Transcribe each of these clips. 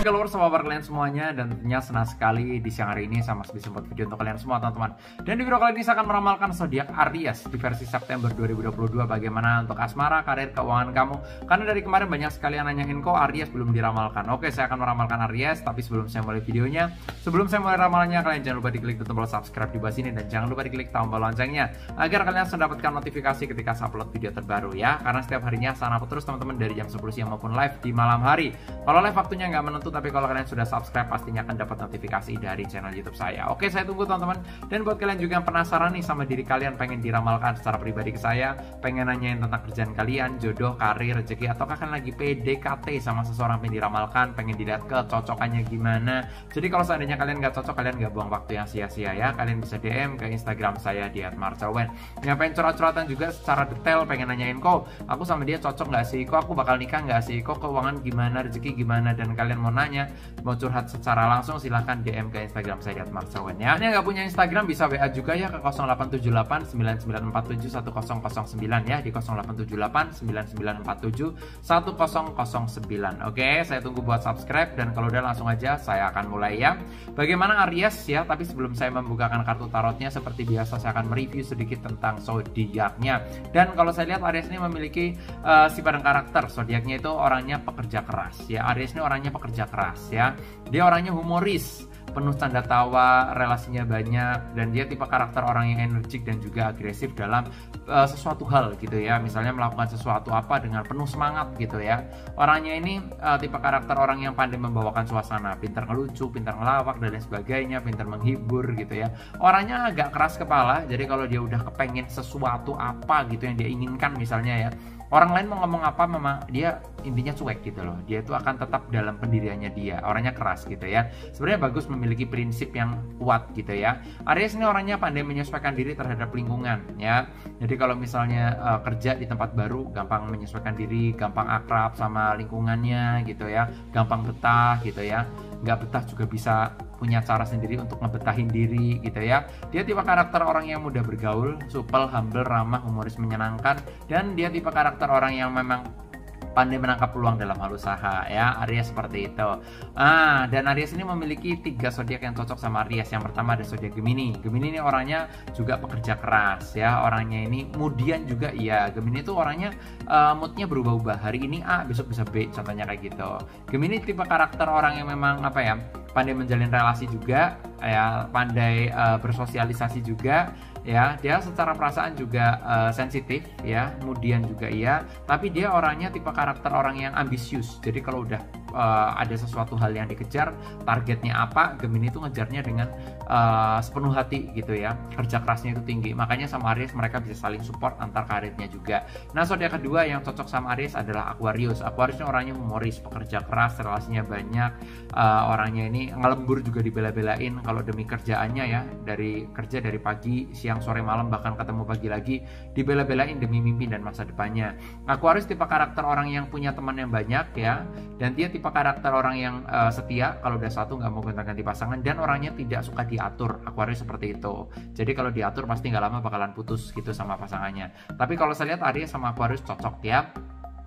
Baik keluar sama kabar kalian semuanya, dan tentunya senang sekali di siang hari ini sama bisa buat video untuk kalian semua teman-teman. Dan di video kali ini saya akan meramalkan zodiak Aries di versi September 2022, bagaimana untuk asmara, karir, keuangan kamu. Karena dari kemarin banyak sekali yang nanyain kok Aries belum diramalkan. Oke, saya akan meramalkan Aries, tapi sebelum saya mulai videonya, sebelum saya mulai ramalannya, kalian jangan lupa diklik tombol subscribe di bawah sini dan jangan lupa diklik tombol loncengnya agar kalian mendapatkan notifikasi ketika saya upload video terbaru ya. Karena setiap harinya saya upload terus teman-teman dari jam 10 siang maupun live di malam hari. Kalau live waktunya nggak menentu, tapi kalau kalian sudah subscribe pastinya akan dapat notifikasi dari channel YouTube saya. Oke, saya tunggu teman-teman. Dan buat kalian juga yang penasaran nih sama diri kalian, pengen diramalkan secara pribadi ke saya, pengen nanyain tentang kerjaan kalian, jodoh, karir, rezeki, ataukah kalian lagi PDKT sama seseorang pengen diramalkan, pengen dilihat kecocokannya gimana. Jadi kalau seandainya kalian nggak cocok, kalian nggak buang waktu yang sia-sia ya. Kalian bisa DM ke Instagram saya di @marcelwen. Yang pengen curhat-curhatan juga secara detail, pengen nanyain kok aku sama dia cocok nggak sih, kok aku bakal nikah nggak sih, kok keuangan gimana, rezeki gimana, dan kalian mau nanya, mau curhat secara langsung, silahkan DM ke Instagram saya di @marcelwen ya. Ini nggak punya Instagram bisa WA juga ya ke 0878 9947 1009 ya, di 0878 9947 1009. Oke, saya tunggu buat subscribe, dan kalau udah langsung aja saya akan mulai ya. Bagaimana Aries ya, tapi sebelum saya membukakan kartu tarotnya, seperti biasa saya akan mereview sedikit tentang zodiaknya. Dan kalau saya lihat Aries ini memiliki sifat dan karakter. Zodiaknya itu orangnya pekerja keras ya. Aries ini orangnya pekerja keras ya. Dia orangnya humoris, penuh canda tawa, relasinya banyak, dan dia tipe karakter orang yang energik dan juga agresif dalam sesuatu hal gitu ya. Misalnya melakukan sesuatu apa dengan penuh semangat gitu ya. Orangnya ini tipe karakter orang yang pandai membawakan suasana, pintar ngelucu, pintar ngelawak dan lain sebagainya, pintar menghibur gitu ya. Orangnya agak keras kepala, jadi kalau dia udah kepengen sesuatu apa gitu yang dia inginkan misalnya ya, orang lain mau ngomong apa memang dia intinya cuek gitu loh. Dia itu akan tetap dalam pendiriannya dia. Orangnya keras gitu ya. Sebenarnya bagus memiliki prinsip yang kuat gitu ya. Aries ini orangnya pandai menyesuaikan diri terhadap lingkungan ya. Jadi kalau misalnya kerja di tempat baru, gampang menyesuaikan diri, gampang akrab sama lingkungannya gitu ya. Gampang betah gitu ya. Nggak betah juga bisa punya cara sendiri untuk ngebetahin diri gitu ya. Dia tipe karakter orang yang mudah bergaul, supel, humble, ramah, humoris, menyenangkan, dan dia tipe karakter orang yang memang pandai menangkap peluang dalam hal usaha ya. Aries seperti itu. Dan Aries ini memiliki 3 zodiak yang cocok sama Aries. Yang pertama ada zodiak Gemini. Gemini ini orangnya juga pekerja keras ya. Orangnya ini kemudian juga iya. Gemini itu orangnya moodnya berubah-ubah. Hari ini A, besok bisa B, contohnya kayak gitu. Gemini tipe karakter orang yang memang apa ya, pandai menjalin relasi juga ya, pandai bersosialisasi juga ya. Dia secara perasaan juga sensitif ya, kemudian juga iya, tapi dia orangnya tipe karakter orang yang ambisius. Jadi kalau udah ada sesuatu hal yang dikejar, targetnya apa, Gemini itu ngejarnya dengan sepenuh hati gitu ya. Kerja kerasnya itu tinggi, makanya sama Aries mereka bisa saling support antar karirnya juga. Nah, zodiak kedua yang cocok sama Aries adalah Aquarius. Aquarius ini orangnya humoris, pekerja keras, relasinya banyak, orangnya ini ngelembur juga dibela-belain kalau demi kerjaannya ya. Dari kerja dari pagi, siang, sore, malam, bahkan ketemu pagi lagi, dibela-belain demi mimpi dan masa depannya. Aquarius tipe karakter orang yang punya teman yang banyak ya, dan dia tipe karakter orang yang setia. Kalau udah satu nggak mau gonta-ganti pasangan, dan orangnya tidak suka diatur. Aquarius seperti itu. Jadi kalau diatur pasti nggak lama bakalan putus gitu sama pasangannya. Tapi kalau saya lihat Aries sama Aquarius cocok ya.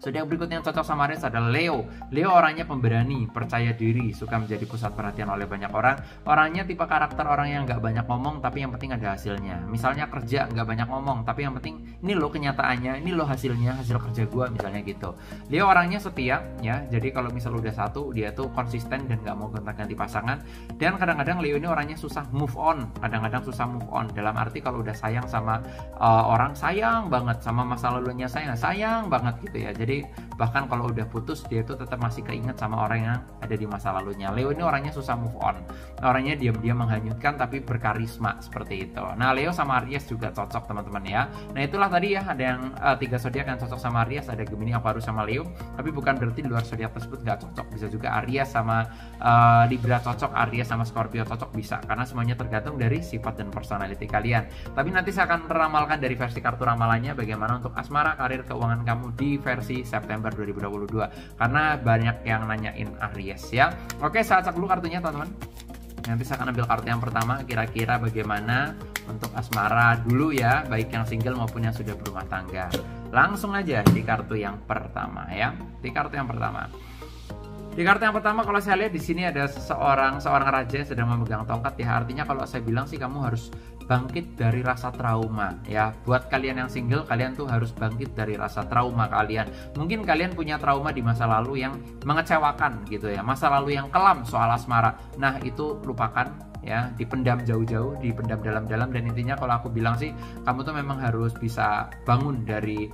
Zodiak berikutnya yang cocok sama Aries adalah Leo. Leo orangnya pemberani, percaya diri, suka menjadi pusat perhatian oleh banyak orang. Orangnya tipe karakter orang yang nggak banyak ngomong, tapi yang penting ada hasilnya. Misalnya kerja nggak banyak ngomong, tapi yang penting ini loh kenyataannya, ini loh hasilnya, hasil kerja gua misalnya gitu. Leo orangnya setia ya. Jadi kalau misal udah satu, dia tuh konsisten dan nggak mau gonta-ganti pasangan. Dan kadang-kadang Leo ini orangnya susah move on. Kadang-kadang susah move on. Dalam arti kalau udah sayang sama orang, sayang banget sama masa lalunya, sayang banget gitu ya. Jadi bahkan kalau udah putus, dia itu tetap masih keinget sama orang yang ada di masa lalunya. Leo ini orangnya susah move on. Orangnya diam-diam menghanyutkan tapi berkarisma seperti itu. Nah, Leo sama Aries juga cocok teman-teman ya. Nah, itulah tadi ya, ada yang 3 zodiak yang cocok sama Aries, ada Gemini, Aquarius sama Leo. Tapi bukan berarti di luar zodiak tersebut nggak cocok. Bisa juga Aries sama Libra cocok, Aries sama Scorpio cocok, bisa. Karena semuanya tergantung dari sifat dan personality kalian. Tapi nanti saya akan meramalkan dari versi kartu ramalannya bagaimana untuk asmara, karir, keuangan kamu di versi September 2022, karena banyak yang nanyain Aries ya. Oke, saya cek dulu kartunya teman-teman. Nanti saya akan ambil kartu yang pertama, kira-kira bagaimana untuk asmara dulu ya, baik yang single maupun yang sudah berumah tangga. Langsung aja di kartu yang pertama ya. Di kartu yang pertama, Di kartu yang pertama kalau saya lihat di sini ada seorang raja yang sedang memegang tongkat ya. Artinya kalau saya bilang sih kamu harus bangkit dari rasa trauma ya. Buat kalian yang single, kalian tuh harus bangkit dari rasa trauma kalian. Mungkin kalian punya trauma di masa lalu yang mengecewakan gitu ya. Masa lalu yang kelam soal asmara. Nah, itu lupakan ya, dipendam jauh-jauh, dipendam dalam-dalam. Dan intinya kalau aku bilang sih, kamu tuh memang harus bisa bangun dari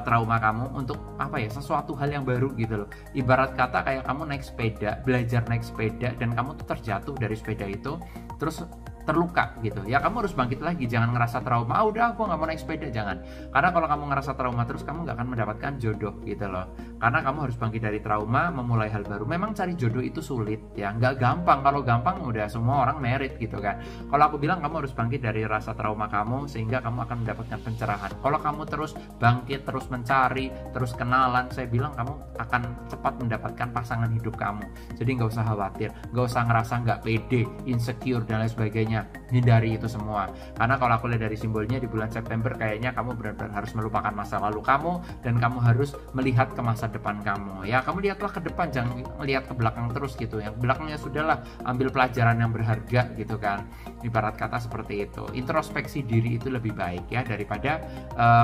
trauma kamu untuk apa ya, sesuatu hal yang baru gitu loh. Ibarat kata kayak kamu naik sepeda, belajar naik sepeda, dan kamu tuh terjatuh dari sepeda itu terus terluka gitu ya, kamu harus bangkit lagi. Jangan ngerasa trauma, udah aku nggak mau naik sepeda, jangan. Karena kalau kamu ngerasa trauma terus, kamu nggak akan mendapatkan jodoh gitu loh. Karena kamu harus bangkit dari trauma, memulai hal baru. Memang cari jodoh itu sulit ya, nggak gampang. Kalau gampang udah semua orang merit gitu kan. Kalau aku bilang kamu harus bangkit dari rasa trauma kamu, sehingga kamu akan mendapatkan pencerahan. Kalau kamu terus bangkit, terus mencari, terus kenalan, saya bilang kamu akan cepat mendapatkan pasangan hidup kamu. Jadi nggak usah khawatir, nggak usah ngerasa nggak pede, insecure dan lain sebagainya. Hindari itu semua. Karena kalau aku lihat dari simbolnya di bulan September, kayaknya kamu benar-benar harus melupakan masa lalu kamu dan kamu harus melihat ke masa depan kamu. Ya, kamu lihatlah ke depan, jangan lihat ke belakang terus gitu. Yang belakangnya sudahlah, ambil pelajaran yang berharga gitu kan. Ibarat kata seperti itu. Introspeksi diri itu lebih baik ya, daripada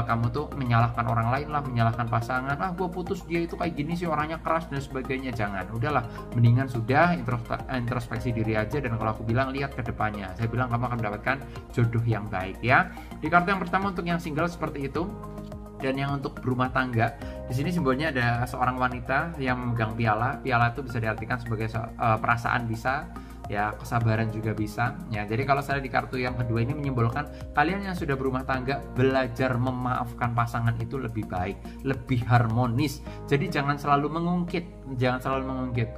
kamu tuh menyalahkan orang lain lah, menyalahkan pasangan. Ah, gue putus, dia itu kayak gini sih, orangnya keras dan sebagainya. Jangan. Udahlah, mendingan sudah introspeksi diri aja. Dan kalau aku bilang, lihat ke depannya. Saya bilang kamu akan mendapatkan jodoh yang baik ya. Di kartu yang pertama untuk yang single seperti itu. Dan yang untuk berumah tangga, di sini simbolnya ada seorang wanita yang memegang piala. Piala itu bisa diartikan sebagai perasaan bisa, ya, kesabaran juga bisa ya. Jadi kalau saya di kartu yang kedua ini menyimbolkan kalian yang sudah berumah tangga, belajar memaafkan pasangan itu lebih baik, lebih harmonis. Jadi jangan selalu mengungkit,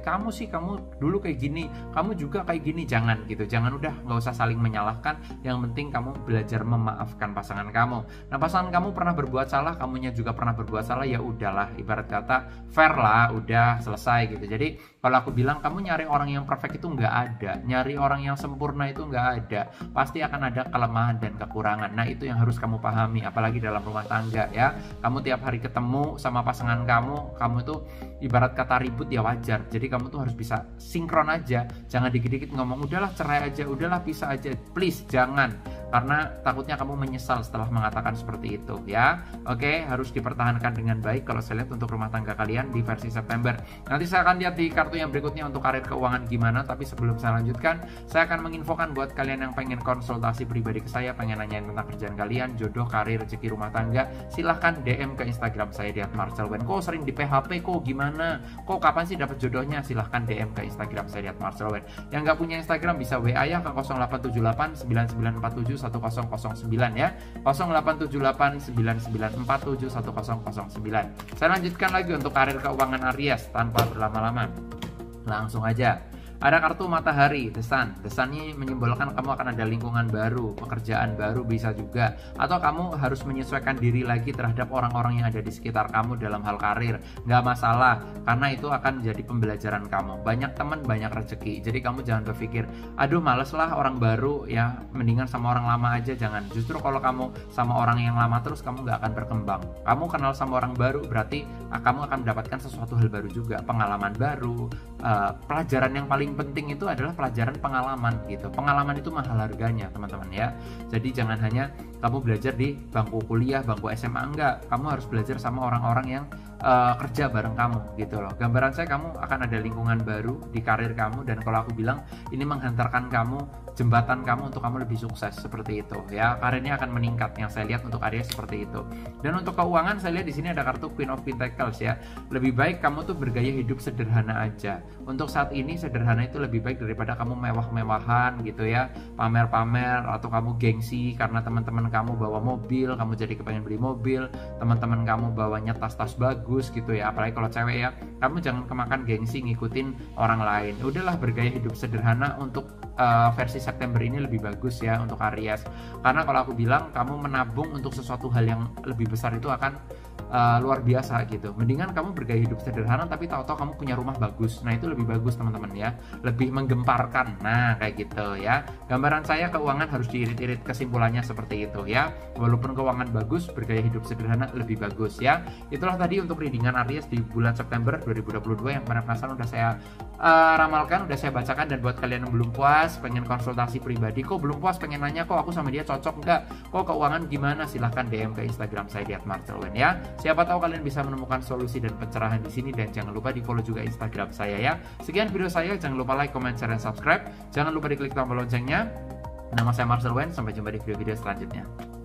kamu sih, kamu dulu kayak gini, kamu juga kayak gini. Jangan gitu, jangan, udah nggak usah saling menyalahkan. Yang penting kamu belajar memaafkan pasangan kamu. Nah, pasangan kamu pernah berbuat salah, kamunya juga pernah berbuat salah, ya udahlah, ibarat kata fair lah, udah selesai gitu. Jadi kalau aku bilang, kamu nyari orang yang perfect itu nggak ada, nyari orang yang sempurna itu nggak ada. Pasti akan ada kelemahan dan kekurangan. Nah, itu yang harus kamu pahami, apalagi dalam rumah tangga ya. Kamu tiap hari ketemu sama pasangan kamu tuh ibarat kata ribut ya wajar. Jadi kamu tuh harus bisa sinkron aja. Jangan dikit-dikit ngomong, udahlah cerai aja, udahlah pisah aja. Please, jangan. Karena takutnya kamu menyesal setelah mengatakan seperti itu ya. Oke, harus dipertahankan dengan baik kalau saya lihat untuk rumah tangga kalian di versi September. Nanti saya akan lihat di kartu yang berikutnya untuk karir keuangan gimana. Tapi sebelum saya lanjutkan, saya akan menginfokan buat kalian yang pengen konsultasi pribadi ke saya, pengen nanyain tentang kerjaan kalian, jodoh, karir, rezeki, rumah tangga, silahkan DM ke Instagram saya di @marcelwen. Kok sering di PHP, kok gimana, kok kapan sih dapat jodohnya? Silahkan DM ke Instagram saya di @marcelwen. Yang nggak punya Instagram bisa WA ya ke 0878 9947 1009 ya, 0878 9947 1009. Saya lanjutkan lagi untuk karir keuangan Aries tanpa berlama-lama. Langsung aja. Ada kartu matahari, The Sun. The Sun ini menyimbolkan kamu akan ada lingkungan baru, pekerjaan baru bisa juga. Atau kamu harus menyesuaikan diri lagi terhadap orang-orang yang ada di sekitar kamu dalam hal karir. Nggak masalah, karena itu akan menjadi pembelajaran kamu. Banyak teman, banyak rezeki. Jadi kamu jangan berpikir, aduh males lah orang baru ya, mendingan sama orang lama aja. Jangan. Justru kalau kamu sama orang yang lama terus, kamu nggak akan berkembang. Kamu kenal sama orang baru, berarti kamu akan mendapatkan sesuatu hal baru juga, pengalaman baru. Pelajaran yang paling penting itu adalah pelajaran pengalaman gitu. Pengalaman itu mahal harganya teman-teman ya. Jadi jangan hanya kamu belajar di bangku kuliah, bangku SMA, enggak. Kamu harus belajar sama orang-orang yang kerja bareng kamu gitu loh. Gambaran saya, kamu akan ada lingkungan baru di karir kamu, dan kalau aku bilang ini menghantarkan kamu, jembatan kamu untuk kamu lebih sukses seperti itu ya. Karirnya akan meningkat, yang saya lihat untuk Aries seperti itu. Dan untuk keuangan saya lihat di sini ada kartu Queen of Pentacles ya. Lebih baik kamu tuh bergaya hidup sederhana aja. Untuk saat ini sederhana itu lebih baik daripada kamu mewah-mewahan gitu ya, pamer-pamer, atau kamu gengsi karena teman-teman kamu bawa mobil, kamu jadi kepengen beli mobil, teman-teman kamu bawanya tas-tas bagus gitu ya. Apalagi kalau cewek ya, kamu jangan kemakan gengsi ngikutin orang lain. Udahlah, bergaya hidup sederhana untuk versi September ini lebih bagus ya untuk Aries. Karena kalau aku bilang kamu menabung untuk sesuatu hal yang lebih besar itu akan luar biasa gitu. Mendingan kamu bergaya hidup sederhana tapi tahu-tahu kamu punya rumah bagus. Nah, itu lebih bagus teman-teman ya. Lebih menggemparkan. Nah, kayak gitu ya. Gambaran saya keuangan harus diirit-irit, kesimpulannya seperti itu ya. Walaupun keuangan bagus, bergaya hidup sederhana lebih bagus ya. Itulah tadi untuk readingan Aries di bulan September 2022 yang kemarin penasaran udah saya ramalkan, udah saya bacakan. Dan buat kalian yang belum puas, pengen konsultasi pribadi, kok belum puas, pengen nanya kok aku sama dia cocok nggak, kok keuangan gimana, silahkan DM ke Instagram saya di @marcelwen ya. Siapa tahu kalian bisa menemukan solusi dan pencerahan di sini. Dan jangan lupa di follow juga Instagram saya ya. Sekian video saya, jangan lupa like, comment, share, dan subscribe. Jangan lupa diklik tombol loncengnya. Nama saya Marcelwen, sampai jumpa di video-video selanjutnya.